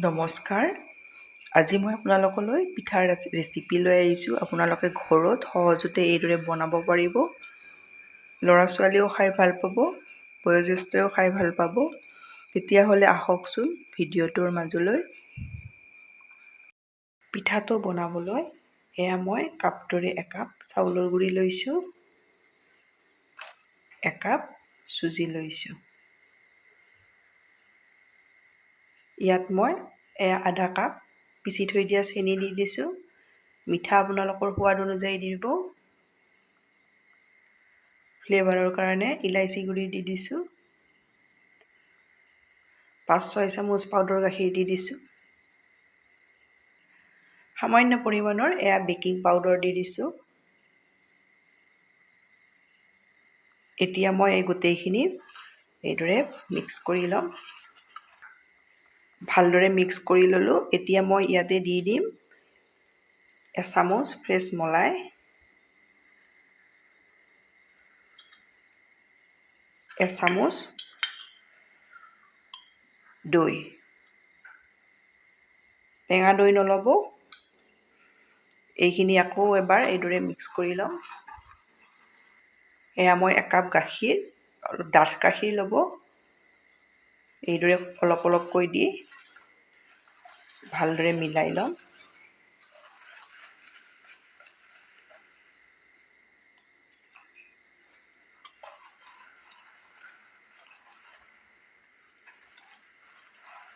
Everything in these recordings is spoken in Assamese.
নমস্কাৰ। আজি মই আপোনালোকলৈ পিঠাৰ ৰেচিপি লৈ আহিছোঁ। আপোনালোকে ঘৰত সহজতে এইদৰে বনাব পাৰিব। ল'ৰা ছোৱালীও খাই ভাল পাব, বয়োজ্যেষ্ঠও খাই ভাল পাব। তেতিয়াহ'লে আহকচোন ভিডিঅ'টোৰ মাজলৈ। পিঠাটো বনাবলৈ মই কাপটোৰে একাপ চাউলৰ গুড়ি লৈছোঁ, একাপ চুজি লৈছোঁ। ইয়াত মই আধা কাপ পিচি থৈ দিয়া চেনি দি দিছোঁ। মিঠা আপোনালোকৰ সোৱাদ অনুযায়ী দিব। ফ্লেভাৰৰ কাৰণে ইলাইচি গুড়ি দি দিছোঁ। 5-6 চামুচ পাউডাৰ গাখীৰ দি দিছোঁ। সামান্য পৰিমাণৰ বেকিং পাউডাৰ দি দিছোঁ। এতিয়া মই এই গোটেইখিনি এইদৰে মিক্স কৰি ল'ম। ভালদৰে মিক্স কৰি ল'লোঁ। এতিয়া মই ইয়াতে দি দিম এচামুচ ফ্ৰেছ মলাই, এচামুচ দৈ। টেঙা দৈ নল'ব। এইখিনি আকৌ এবাৰ এইদৰে মিক্স কৰি ল'ম। মই একাপ গাখীৰ, ডাঠ গাখীৰ ল'ব। এইদৰে অলপ অলপকৈ দি ভালদৰে মিলাই ল'ম।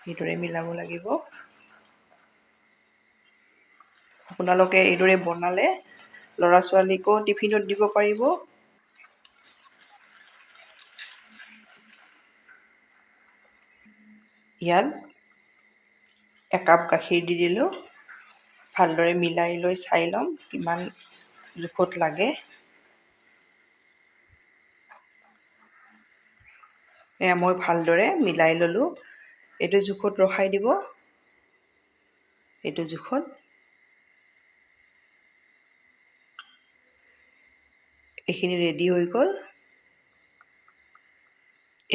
এইদৰে মিলাব লাগিব। আপোনালোকে এইদৰে বনালে ল'ৰা ছোৱালীকো টিফিনত দিব পাৰিব। ইয়াত একাপ গাখীৰ দি দিলোঁ। ভালদৰে মিলাই লৈ চাই ল'ম কিমান জোখত লাগে। মই ভালদৰে মিলাই ল'লোঁ। এইটো জোখত ৰখাই দিব। এইটো জোখত এইখিনি ৰেডি হৈ গ'ল।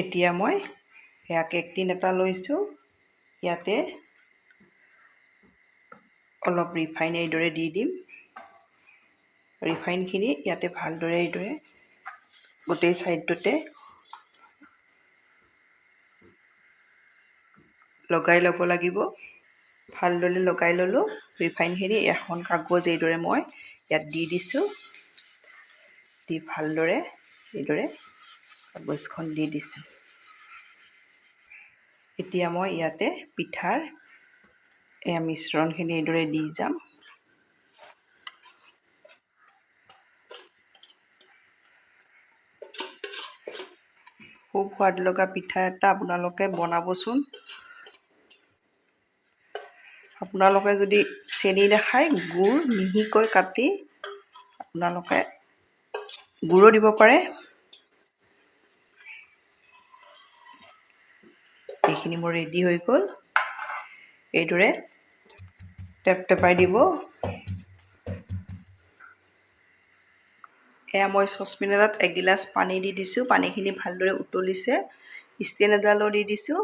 এতিয়া মই কেক টিন এটা লৈছোঁ। ইয়াতে অলপ ৰিফাইন এইদৰে দি দিম। ৰিফাইনখিনি ইয়াতে ভালদৰে এইদৰে গোটেই ছাইডটোতে লগাই ল'ব লাগিব। ভালদৰে লগাই ল'লোঁ। ৰিফাইনখিনি এখন কাগজ এইদৰে মই ইয়াত দি দিছোঁ। দি ভালদৰে এইদৰে কাগজখন দি দিছোঁ। এতিয়া মই ইয়াতে পিঠাৰ মিশ্ৰণখিনি এইদৰে দি যাম। খুব সোৱাদ লগা পিঠা এটা আপোনালোকে বনাবচোন। আপোনালোকে যদি চেনি নাখায়, গুড় মিহিকৈ কাটি আপোনালোকে গুড়ো দিব পাৰে। এইখিনি মোৰ ৰেডি হৈ গ'ল। এইদৰে টেপটেপাই দিব। মই চচপেন এটাত এগিলাচ পানী দি দিছোঁ। পানীখিনি ভালদৰে উতলিছে। ষ্টেণ্ড এডালো দি দিছোঁ।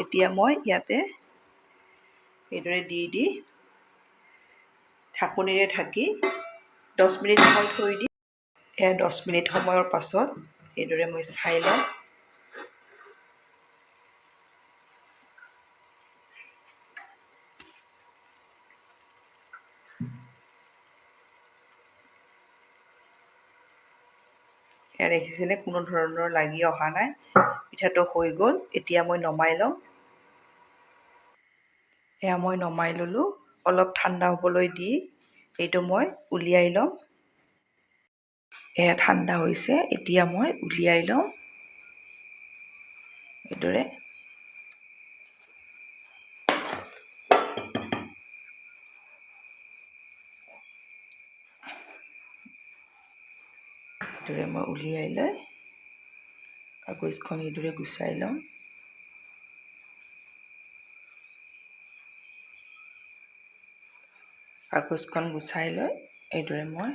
এতিয়া মই ইয়াতে এইদৰে দি ঢাকনিৰে ঢাকি 10 মিনিট সময় থৈ দিম। 10 মিনিট সময়ৰ পাছত এইদৰে মই চাই লওঁ। দেখিছেনে কোনো ধৰণৰ লাগি অহা নাই। পিঠাটো হৈ গ'ল। এতিয়া মই নমাই লওঁ। মই নমাই ল'লোঁ। অলপ ঠাণ্ডা হ'বলৈ দি এইটো মই উলিয়াই ল'ম। ঠাণ্ডা হৈছে। এতিয়া মই উলিয়াই লওঁ। এইদৰে মই উলিয়াই লৈ কাগজখন এইদৰে গুচাই লওঁ। কাগজখন গুচাই লৈ এইদৰে মই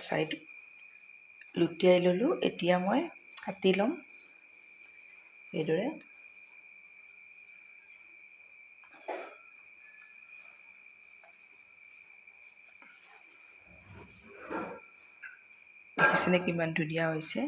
চাইড লুটিয়াই ল'লোঁ। এতিয়া মই কাটি ল'ম এইদৰে। দেখিছেনে কিমান ধুনীয়া হৈছে।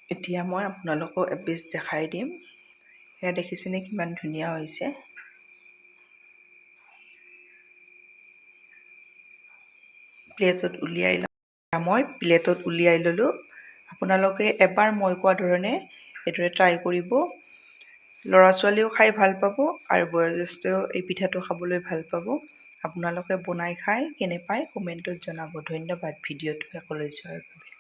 এতিয়া মই আপোনালোকক এপিচ দেখাই দিম। এয়া দেখিছেনে কিমান ধুনীয়া হৈছে। মই প্লেটত উলিয়াই ল'লোঁ। আপোনালোকে এবাৰ মই কোৱা ধৰণে এইদৰে ট্ৰাই কৰিব। ল'ৰা ছোৱালীও খাই ভাল পাব আৰু বয়োজ্যেষ্ঠও এই পিঠাটো খাবলৈ ভাল পাব। আপোনালোকে বনাই খাই কেনে পায় কমেণ্টত জনাব। ধন্যবাদ ভিডিঅ'টো শেষলৈ চোৱাৰ বাবে।